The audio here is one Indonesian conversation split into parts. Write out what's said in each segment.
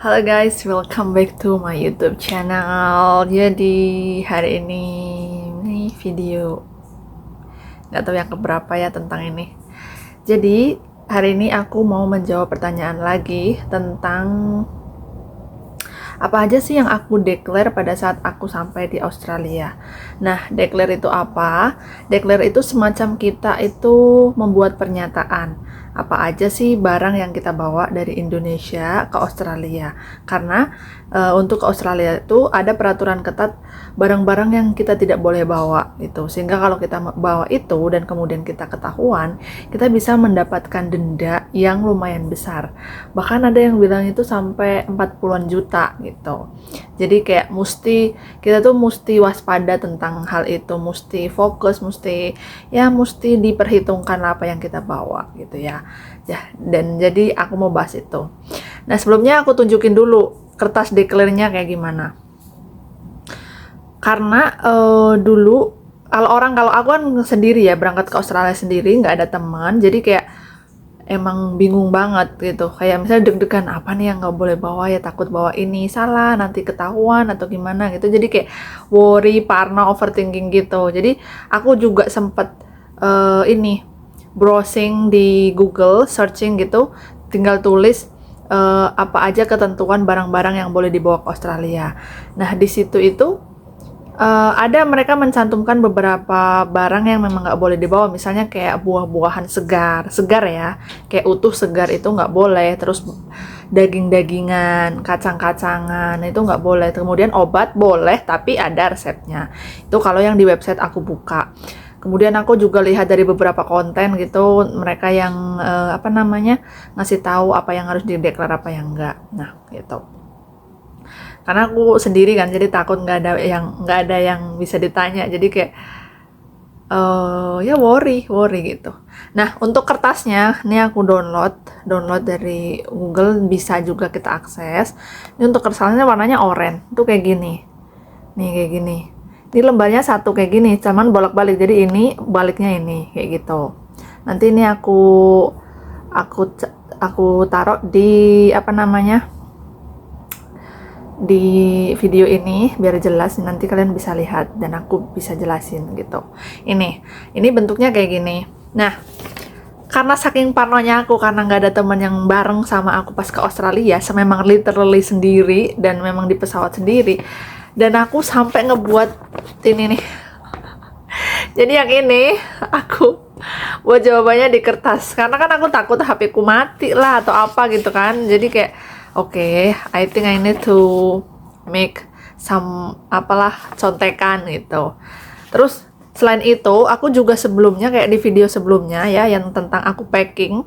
Halo guys, welcome back to my YouTube channel. Jadi hari ini video nggak tahu yang keberapa ya tentang ini. Jadi hari ini aku mau menjawab pertanyaan lagi tentang apa aja sih yang aku declare pada saat aku sampai di Australia. Nah, declare itu apa? Declare itu semacam kita itu membuat pernyataan. Apa aja sih barang yang kita bawa dari Indonesia ke Australia. Karena untuk ke Australia itu ada peraturan ketat barang-barang yang kita tidak boleh bawa gitu. Sehingga kalau kita bawa itu dan kemudian kita ketahuan, kita bisa mendapatkan denda yang lumayan besar. Bahkan ada yang bilang itu sampai 40-an juta gitu. Jadi kayak kita tuh mesti waspada tentang hal itu, mesti fokus, mesti diperhitungkan apa yang kita bawa gitu ya. Dan jadi aku mau bahas itu. Nah, sebelumnya aku tunjukin dulu kertas declare-nya kayak gimana. Karena dulu kalau aku kan sendiri ya, berangkat ke Australia sendiri, nggak ada teman, jadi kayak emang bingung banget gitu. Kayak misalnya deg-degan, apa nih yang nggak boleh bawa ya, takut bawa ini salah, nanti ketahuan atau gimana gitu. Jadi kayak worry, parno, overthinking gitu. Jadi aku juga sempet browsing di Google, searching gitu, tinggal tulis apa aja ketentuan barang-barang yang boleh dibawa ke Australia. Nah, di situ itu ada mereka mencantumkan beberapa barang yang memang nggak boleh dibawa, misalnya kayak buah-buahan segar ya, kayak utuh segar itu nggak boleh, terus daging-dagingan, kacang-kacangan itu nggak boleh, kemudian obat boleh tapi ada resepnya, itu kalau yang di website aku buka. Kemudian aku juga lihat dari beberapa konten gitu, mereka yang ngasih tahu apa yang harus dideklar, apa yang enggak. Nah, gitu. Karena aku sendiri kan, jadi takut nggak ada yang bisa ditanya. Jadi kayak ya worry gitu. Nah, untuk kertasnya, ini aku download dari Google, bisa juga kita akses. Ini untuk kertasnya warnanya oranye, itu kayak gini. Nih kayak gini. Ini lembarnya satu kayak gini, cuman bolak-balik. Jadi ini baliknya ini kayak gitu. Nanti ini aku taruh di di video ini biar jelas, nanti kalian bisa lihat dan aku bisa jelasin gitu. Ini bentuknya kayak gini. Nah, karena saking parnonya aku, karena nggak ada teman yang bareng sama aku pas ke Australia, memang literally sendiri dan memang di pesawat sendiri, dan aku sampai ngebuat ini nih. Jadi yang ini aku buat jawabannya di kertas, karena kan aku takut HP ku mati lah atau apa gitu kan. Jadi kayak okay, I think I need to make some contekan gitu. Terus selain itu, aku juga sebelumnya kayak di video sebelumnya ya, yang tentang aku packing,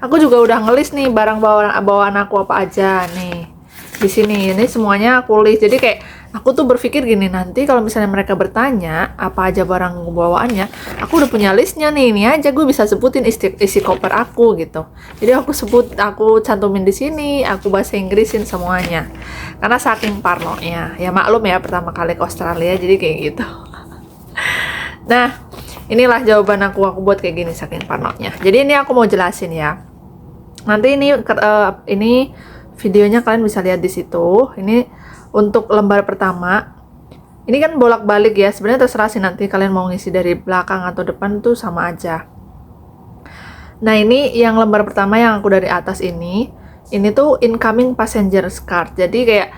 aku juga udah ngelis nih barang bawaan aku apa aja nih. Di sini ini semuanya aku list. Jadi kayak aku tuh berpikir gini, nanti kalau misalnya mereka bertanya apa aja barang bawaannya, aku udah punya listnya nih, ini aja gue bisa sebutin isi koper aku gitu. Jadi aku cantumin di sini, aku bahasa Inggrisin semuanya. Karena saking parnonya, ya maklum ya, pertama kali ke Australia jadi kayak gitu. Nah, inilah jawaban aku buat kayak gini saking parnonya. Jadi ini aku mau jelasin ya. Nanti ini videonya kalian bisa lihat di situ. Ini untuk lembar pertama. Ini kan bolak-balik ya. Sebenarnya terserah sih, nanti kalian mau ngisi dari belakang atau depan tuh sama aja. Nah, ini yang lembar pertama yang aku dari atas ini tuh incoming passenger card. Jadi kayak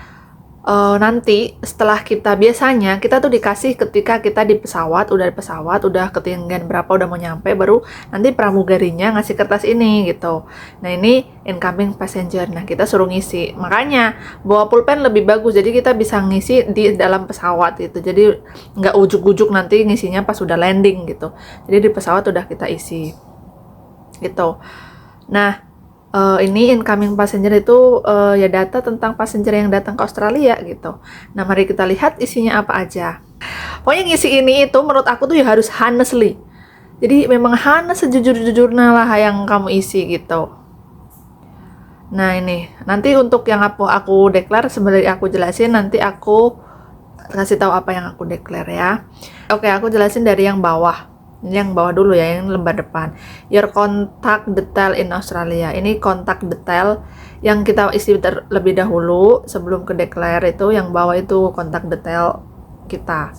nanti setelah biasanya kita tuh dikasih ketika kita di pesawat, udah ketinggian berapa, udah mau nyampe, baru nanti pramugarinya ngasih kertas ini gitu. Nah, ini incoming passenger. Nah, kita suruh ngisi. Makanya bawa pulpen lebih bagus, jadi kita bisa ngisi di dalam pesawat gitu. Jadi nggak ujuk-ujuk nanti ngisinya pas udah landing gitu. Jadi di pesawat udah kita isi gitu. Nah, ini incoming passenger itu ya data tentang passenger yang datang ke Australia gitu. Nah, mari kita lihat isinya apa aja. Pokoknya ngisi ini itu menurut aku tuh ya harus honestly. Jadi memang honest, sejujur-jujurnya lah yang kamu isi gitu. Nah, ini nanti untuk yang aku declare, sebenarnya aku jelasin, nanti aku kasih tahu apa yang aku declare ya. Oke, aku jelasin dari yang bawah. Ini yang bawah dulu ya, yang lembar depan. Your contact detail in Australia. Ini kontak detail yang kita isi terlebih dahulu sebelum ke declare itu, yang bawah itu kontak detail kita.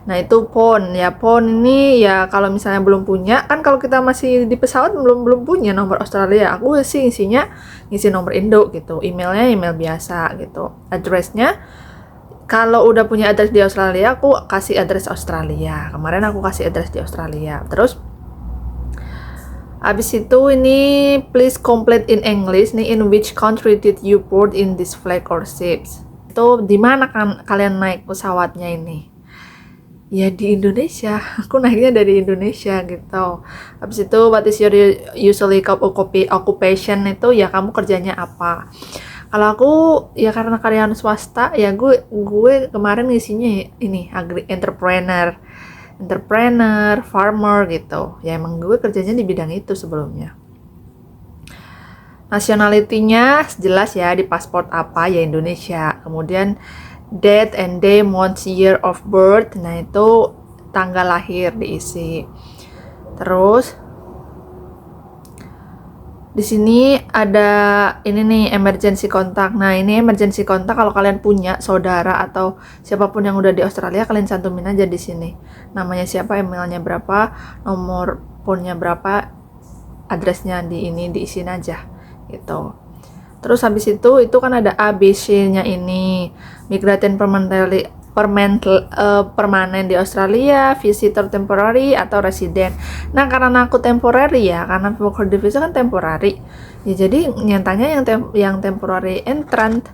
Nah itu phone ya, phone ini ya kalau misalnya belum punya, kan kalau kita masih di pesawat belum punya nomor Australia, aku sih isinya ngisi nomor Indo gitu, emailnya email biasa gitu, addressnya kalau udah punya address di Australia aku kasih address Australia, kemarin aku kasih address di Australia. Terus habis itu ini please complete in English nih, in which country did you board in this flight or ships, itu di mana kan kalian naik pesawatnya ini. Ya di Indonesia, aku naiknya dari Indonesia gitu. Habis itu what is your usually occupation, itu ya kamu kerjanya apa. Kalau aku ya karena karyawan swasta ya gue kemarin ngisinya ini entrepreneur, farmer gitu. Ya emang gue kerjanya di bidang itu sebelumnya. Nationality-nya jelas ya, di pasport apa ya Indonesia. Kemudian date and day, month, year of birth, nah itu tanggal lahir diisi. Terus di sini ada ini nih emergency contact. Nah ini emergency contact kalau kalian punya saudara atau siapapun yang udah di Australia, kalian cantumin aja di sini. Namanya siapa, emailnya berapa, nomor phone-nya berapa, addressnya di ini diisiin aja gitu. Terus habis itu kan ada ABC-nya ini, migrant permanen di Australia, visitor temporary atau resident. Nah karena aku temporary ya, karena work holiday visa kan temporary ya, jadi nyatanya yang temporary entrant.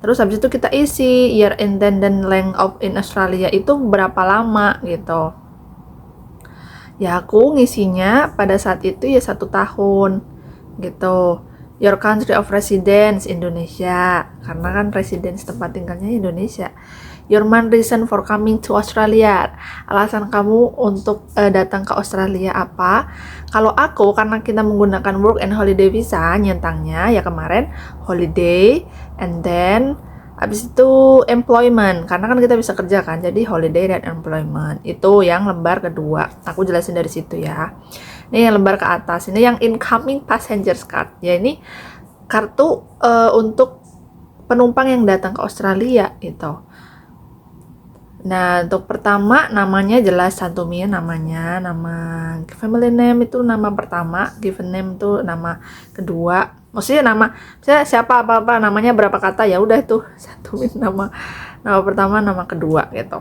Terus habis itu kita isi year intended length of in Australia itu berapa lama gitu. Ya aku ngisinya pada saat itu ya 1 tahun gitu. Your country of residence Indonesia, karena kan residence tempat tinggalnya Indonesia. Your main reason for coming to Australia, alasan kamu untuk datang ke Australia apa. Kalau aku karena kita menggunakan work and holiday visa, nyentangnya ya kemarin holiday and then habis itu employment, karena kan kita bisa kerja kan, jadi holiday dan employment itu yang lembar kedua. Aku jelasin dari situ ya. Ini yang lembar ke atas, ini yang incoming passengers card. Ya ini kartu untuk penumpang yang datang ke Australia gitu. Nah untuk pertama namanya jelas cantumin namanya, nama family name itu nama pertama, given name itu nama kedua. Maksudnya nama saya siapa apa namanya berapa kata ya udah itu cantumin nama pertama, nama kedua gitu.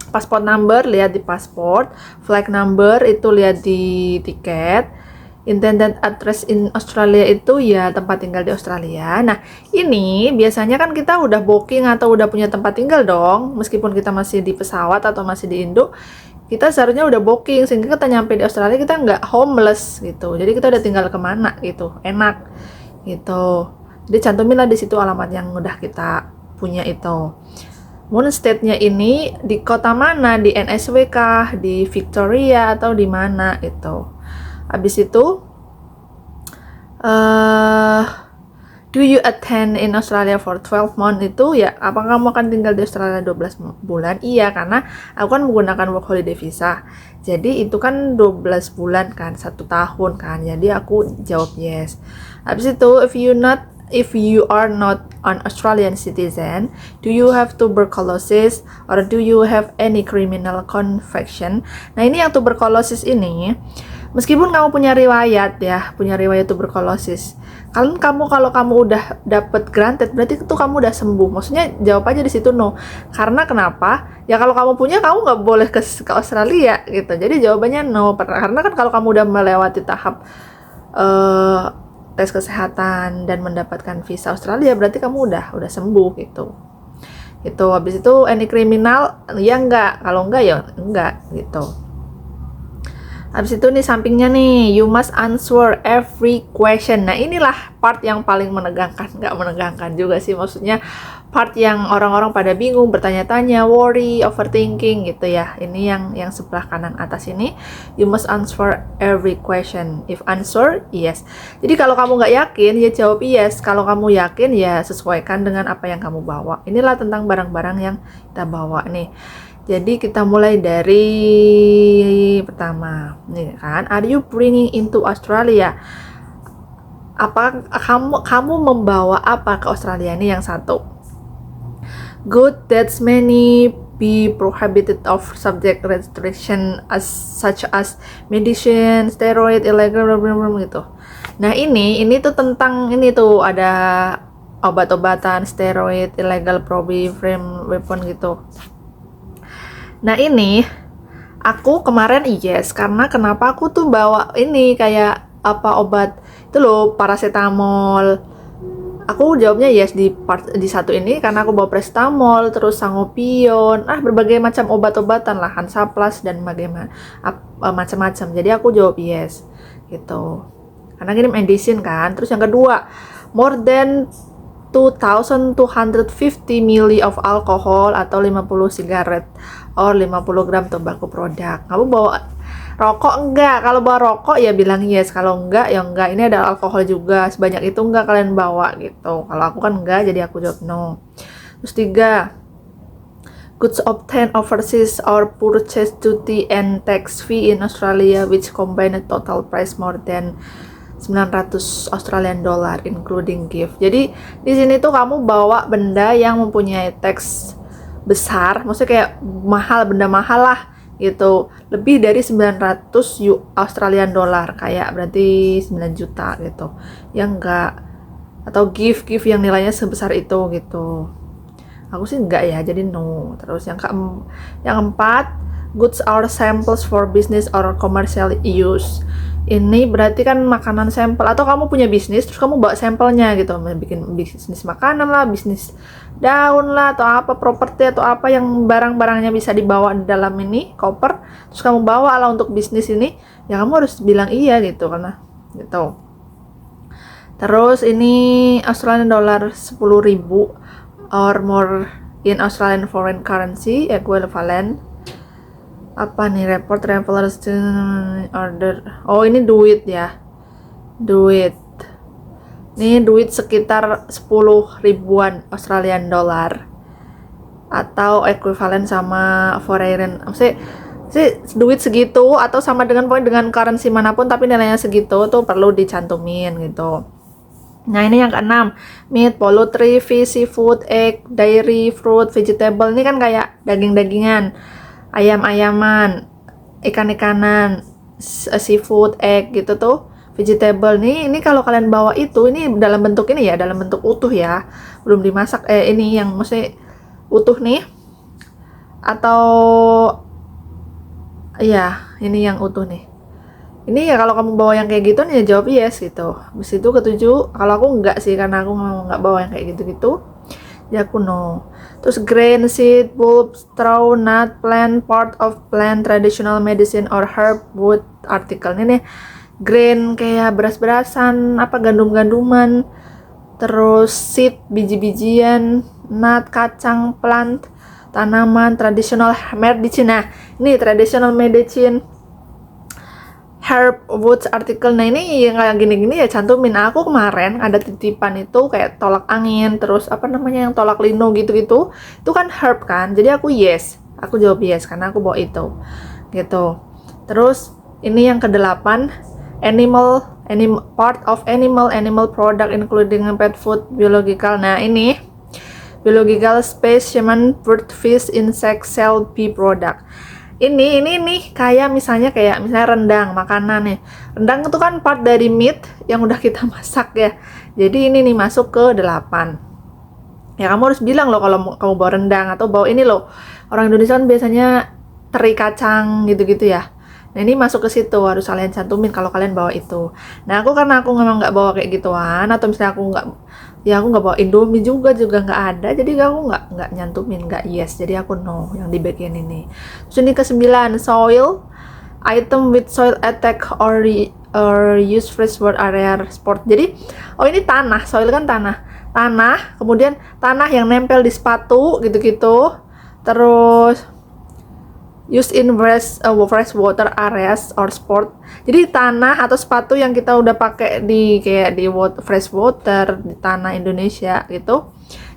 Passport number lihat di pasport, flight number itu lihat di tiket, intended address in Australia itu ya tempat tinggal di Australia. Nah ini biasanya kan kita udah booking atau udah punya tempat tinggal dong, meskipun kita masih di pesawat atau masih di Indo, kita seharusnya udah booking sehingga kita nyampe di Australia kita nggak homeless gitu, jadi kita udah tinggal kemana gitu, enak gitu. Jadi cantuminlah di situ alamat yang udah kita punya itu. Moon state-nya ini di kota mana, di NSW kah, di Victoria atau di mana itu. Habis itu do you attend in Australia for 12 months, itu ya apakah kamu akan tinggal di Australia 12 bulan? Iya, karena aku kan menggunakan work holiday visa. Jadi itu kan 12 bulan kan, 1 tahun kan. Jadi aku jawab yes. Habis itu if you are not an Australian citizen, do you have tuberculosis or do you have any criminal conviction? Nah ini yang tuberculosis ini, meskipun kamu punya riwayat tuberculosis, kalau kamu udah dapet granted, berarti itu kamu udah sembuh. Maksudnya jawab aja di situ no. Karena kenapa? Ya kalau kamu punya, kamu nggak boleh ke Australia gitu. Jadi jawabannya no. Karena kan kalau kamu udah melewati tahap tes kesehatan dan mendapatkan visa Australia, berarti kamu udah sembuh gitu. Itu habis itu any criminal ya enggak, kalau enggak ya enggak gitu. Habis itu nih sampingnya nih, you must answer every question. Nah inilah part yang paling menegangkan, nggak menegangkan juga sih, maksudnya part yang orang-orang pada bingung, bertanya-tanya, worry, overthinking gitu ya. Ini yang sebelah kanan atas ini, you must answer every question. If answer, yes. Jadi kalau kamu nggak yakin, ya jawab yes. Kalau kamu yakin, ya sesuaikan dengan apa yang kamu bawa. Inilah tentang barang-barang yang kita bawa nih. Jadi kita mulai dari pertama, nih kan, are you bringing into Australia? Apa kamu membawa apa ke Australia? Ini yang satu. Good that many be prohibited of subject restriction such as medicine, steroid, illegal gitu. Nah ini tuh tentang ini tuh ada obat-obatan, steroid, illegal frame weapon gitu. Nah ini aku kemarin yes, karena kenapa aku tuh bawa ini kayak apa obat itu loh, paracetamol. Aku jawabnya yes di satu ini karena aku bawa paracetamol, terus sangopion, berbagai macam obat-obatan lah, Hansaplast dan macam-macam. Jadi aku jawab yes gitu. Karena ini medicine kan. Terus yang kedua, more than 2,250 ml of alcohol atau 50 sigaret or 50 gram tobacco produk. Kamu bawa rokok enggak? Kalau bawa rokok ya bilang yes, kalau enggak ya enggak. Ini ada alkohol juga, sebanyak itu enggak kalian bawa gitu. Kalau aku kan enggak, jadi aku jawab no. Terus 3, goods obtained overseas or purchase duty and tax fee in Australia which combined total price more than 900 Australian dollar including gift. Jadi di sini tuh kamu bawa benda yang mempunyai tax besar, maksudnya kayak mahal, benda mahal lah gitu, lebih dari 900 Australian dollar, kayak berarti 9 juta gitu ya enggak, atau gift yang nilainya sebesar itu gitu. Aku sih enggak ya, jadi no. Terus yang keempat, goods or samples for business or commercial use. Ini berarti kan makanan sampel, atau kamu punya bisnis terus kamu bawa sampelnya gitu, bikin bisnis makanan lah, bisnis daun lah, atau apa properti atau apa yang barang-barangnya bisa dibawa di dalam ini koper, terus kamu bawa lah untuk bisnis ini, ya kamu harus bilang iya gitu, karena gitu. Terus ini Australian dollar 10.000 or more in Australian foreign currency equivalent. Apa nih, report travelers order. Oh ini duit ya, duit. Ini duit sekitar 10 ribuan Australian dollar atau ekuivalen sama foreign, maksudnya duit segitu atau sama dengan currency manapun tapi nilainya segitu tuh perlu dicantumin gitu. Nah ini yang keenam, meat, poultry, fish, seafood, egg, dairy, fruit, vegetable. Ini kan kayak daging-dagingan, ayam-ayaman, ikan-ikanan, seafood, egg gitu tuh. Vegetable nih, ini kalau kalian bawa itu, ini dalam bentuk ini ya, dalam bentuk utuh ya, belum dimasak. Ini yang mesti utuh nih, atau ya ini yang utuh nih. Ini ya kalau kamu bawa yang kayak gitu nih, jawab yes gitu. Habis itu ketujuh, kalau aku enggak sih, karena aku nggak bawa yang kayak gitu-gitu, ya aku no. Terus grain, seed, bulb, straw, nut, plant, part of plant, traditional medicine or herb, wood, artikel. Ini nih, grain kayak beras-berasan, apa gandum-ganduman, terus seed, biji-bijian, nut, kacang, plant, tanaman, traditional medicine. Nah, ini traditional medicine, herb, woods, artikel. Nah ini yang kayak gini-gini ya cantumin. Aku kemarin ada titipan itu kayak tolak angin, terus apa namanya yang tolak lino gitu-gitu, itu kan herb kan, jadi aku yes, aku jawab yes karena aku bawa itu gitu. Terus ini yang ke-8, animal part of animal product including pet food, biological. Nah ini biological specimen, bird, fish, insect, cell, bee product. Ini kayak misalnya rendang, makanan nih. Rendang itu kan part dari meat yang udah kita masak ya. Jadi ini nih masuk ke 8. Ya kamu harus bilang loh kalau kamu bawa rendang atau bawa ini loh. Orang Indonesia kan biasanya teri kacang gitu-gitu ya. Nah ini masuk ke situ, harus kalian cantumin kalau kalian bawa itu. Nah karena aku memang nggak bawa kayak gituan, atau misalnya aku nggak bawa Indomie juga nggak ada, jadi aku nggak nyantumin, nggak yes, jadi aku no yang di bagian ini. Terus ini ke-9, soil, item with soil attack or use freshwater area sport. Jadi ini tanah, soil kan tanah, kemudian tanah yang nempel di sepatu gitu-gitu, terus used in freshwater areas or sport. Jadi tanah atau sepatu yang kita udah pakai di freshwater di tanah Indonesia gitu.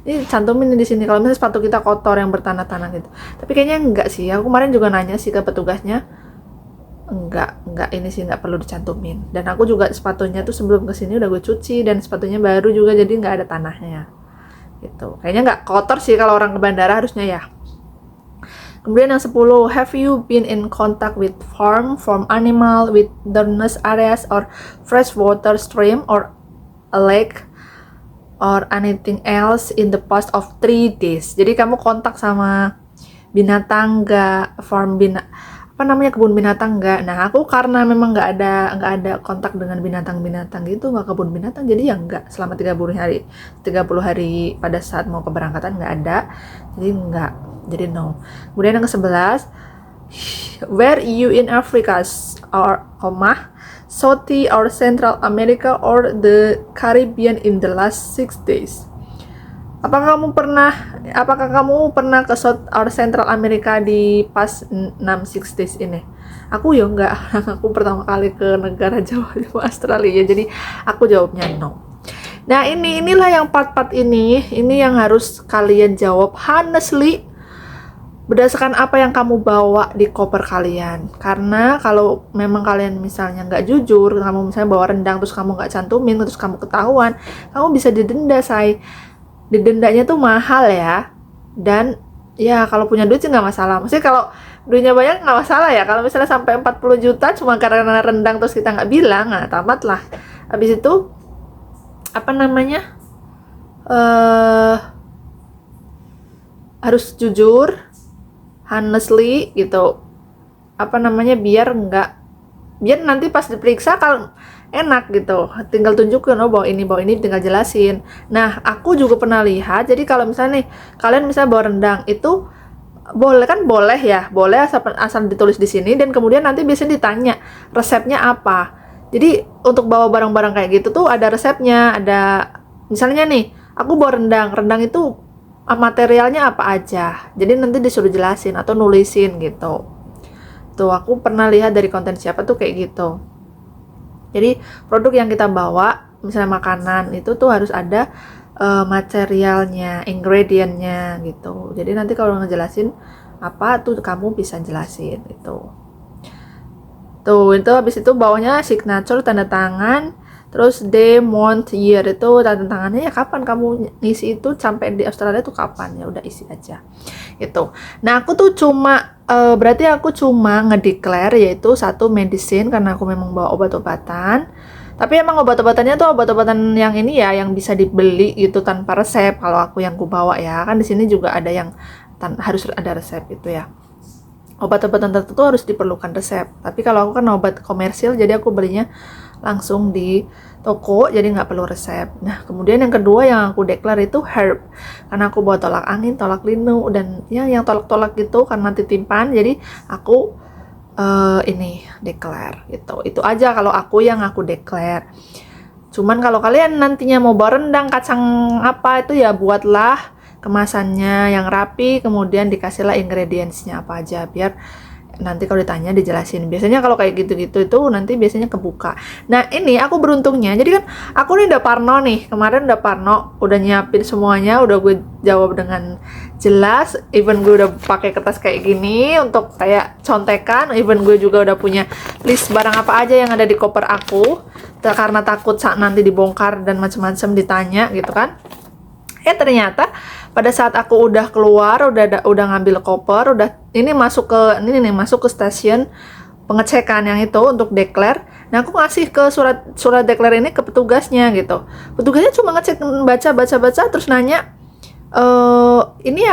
Ini cantumin di sini kalau misalnya sepatu kita kotor yang bertanah-tanah gitu. Tapi kayaknya enggak sih. Aku kemarin juga nanya sih ke petugasnya. enggak ini sih, nggak perlu dicantumin. Dan aku juga sepatunya tuh sebelum kesini udah gue cuci, dan sepatunya baru juga, jadi nggak ada tanahnya gitu. Kayaknya nggak kotor sih kalau orang ke bandara, harusnya ya. Kemudian yang 10, have you been in contact with farm animal, with wilderness areas or freshwater stream or a lake or anything else in the past of 3 days. Jadi kamu kontak sama binatang nggak, kebun binatang nggak. Nah, aku karena memang nggak ada kontak dengan binatang-binatang gitu, nggak kebun binatang, jadi ya nggak selama 30 hari pada saat mau keberangkatan nggak ada, jadi nggak, jadi no. Kemudian yang ke-11, were you in Africa or South or Central America or the Caribbean in the last 6 days? Apakah kamu pernah ke South or Central America di pas 6 days ini? Aku ya enggak, aku pertama kali ke negara Jawa Australia, jadi aku jawabnya no. Nah, inilah yang part-part ini yang harus kalian jawab honestly, berdasarkan apa yang kamu bawa di koper kalian. Karena kalau memang kalian misalnya nggak jujur, kamu misalnya bawa rendang terus kamu nggak cantumin, terus kamu ketahuan, kamu bisa didenda, say. Didendanya tuh mahal ya. Dan ya kalau punya duit sih nggak masalah. Maksudnya kalau duitnya banyak nggak masalah ya. Kalau misalnya sampai 40 juta cuma karena rendang terus kita nggak bilang, nah tamat lah. Habis itu harus jujur, honestly gitu, biar nanti pas diperiksa kalau enak gitu, tinggal tunjukin, bahwa ini tinggal jelasin. Nah, aku juga pernah lihat, jadi kalau misalnya nih kalian misalnya bawa rendang itu boleh asal ditulis di sini, dan kemudian nanti biasanya ditanya resepnya apa. Jadi untuk bawa barang-barang kayak gitu tuh ada resepnya, ada misalnya nih aku bawa rendang itu materialnya apa aja, jadi nanti disuruh jelasin atau nulisin gitu. Tuh aku pernah lihat dari konten siapa tuh kayak gitu. Jadi produk yang kita bawa, misalnya makanan itu tuh harus ada materialnya, ingredientnya gitu. Jadi nanti kalau ngejelasin apa tuh kamu bisa jelasin gitu. Tuh itu habis itu bawahnya signature, tanda tangan. Terus day, month, year itu tanda tangannya ya kapan kamu ngisi itu, sampai di Australia tuh kapan, ya udah isi aja gitu. Nah, aku tuh berarti aku cuma ngedeclare yaitu 1 medicine karena aku memang bawa obat-obatan. Tapi emang obat-obatannya tuh obat-obatan yang ini ya, yang bisa dibeli gitu tanpa resep. Kalau aku yang ku bawa ya, kan di sini juga ada yang harus ada resep itu ya. Obat-obatan tertentu harus diperlukan resep. Tapi kalau aku kan obat komersil, jadi aku belinya langsung di toko, jadi nggak perlu resep. Nah, kemudian yang kedua yang aku declare itu herb, karena aku bawa tolak angin, tolak linu, dan ya yang tolak-tolak gitu karena titipan, jadi aku ini declare gitu. Itu aja kalau aku yang aku declare. Cuman kalau kalian nantinya mau bawa rendang, kacang apa itu ya buatlah kemasannya yang rapi, kemudian dikasihlah ingredientsnya apa aja, biar nanti kalau ditanya dijelasin. Biasanya kalau kayak gitu-gitu itu nanti biasanya kebuka. Nah, ini aku beruntungnya, jadi kan aku nih udah parno nih, kemarin udah parno, udah nyiapin semuanya, udah gue jawab dengan jelas, even gue udah pakai kertas kayak gini untuk kayak contekan, even gue juga udah punya list barang apa aja yang ada di koper aku, karena takut saat nanti dibongkar dan macam-macam ditanya gitu kan. Ternyata pada saat aku udah keluar, udah ngambil koper, masuk ke stasiun pengecekan yang itu untuk declare. Nah, aku ngasih ke surat declare ini ke petugasnya gitu. Petugasnya cuma ngecek, baca terus nanya, ini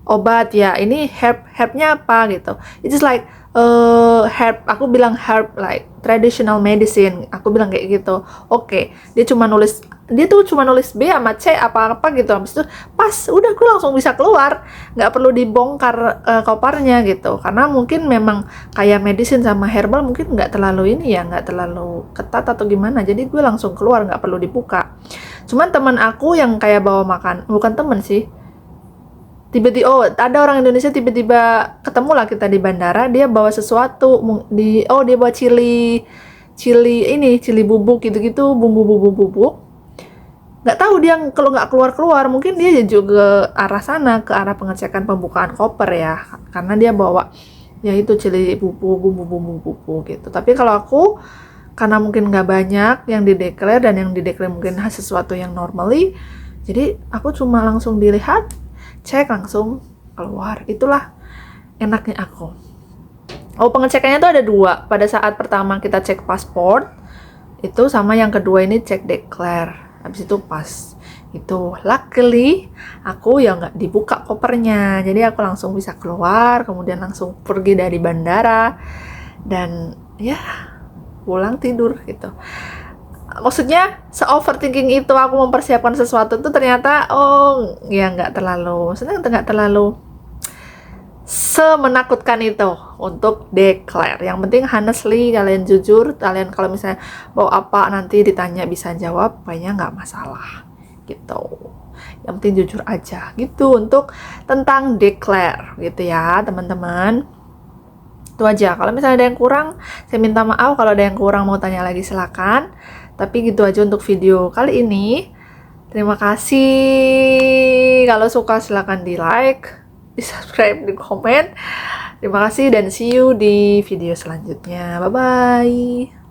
obat ya, ini herbnya apa gitu. It's just like herb, aku bilang herb like traditional medicine, aku bilang kayak gitu. Oke, dia tuh cuma nulis B sama C apa gitu. Habis itu pas udah aku langsung bisa keluar, nggak perlu dibongkar kopernya gitu, karena mungkin memang kayak medicine sama herbal mungkin nggak terlalu ketat atau gimana, jadi gue langsung keluar, nggak perlu dibuka. Cuman teman aku yang kayak bawa makan, bukan teman sih, tiba-tiba ada orang Indonesia, tiba-tiba ketemu lah kita di bandara, dia bawa sesuatu dia bawa cili bubuk gitu, bumbu bubuk. Nggak tahu dia kalau nggak keluar, mungkin dia juga arah sana, ke arah pengecekan pembukaan koper ya, karena dia bawa ya itu cili pupu, bumbu-bumbu pupu gitu. Tapi kalau aku, karena mungkin nggak banyak yang dideklar dan yang dideklar mungkin sesuatu yang normally, jadi aku cuma langsung dilihat, cek langsung keluar. Itulah enaknya aku. Oh, pengecekannya tuh ada dua. Pada saat pertama kita cek pasport, itu sama yang kedua ini cek deklar. Habis itu pas. Itu luckily aku ya nggak dibuka kopernya, jadi aku langsung bisa keluar, kemudian langsung pergi dari bandara dan ya pulang tidur gitu. Maksudnya se-overthinking itu aku mempersiapkan sesuatu tuh ternyata oh ya nggak terlalu, maksudnya nggak terlalu semenakutkan itu untuk declare. Yang penting honestly, kalian jujur, kalian kalau misalnya bawa apa nanti ditanya bisa jawab, kayaknya nggak masalah gitu. Yang penting jujur aja gitu untuk tentang declare gitu ya teman-teman. Itu aja. Kalau misalnya ada yang kurang, saya minta maaf. Kalau ada yang kurang mau tanya lagi silakan. Tapi gitu aja untuk video kali ini. Terima kasih. Kalau suka silakan di like, di subscribe, di komen. Terima kasih dan see you di video selanjutnya. Bye bye.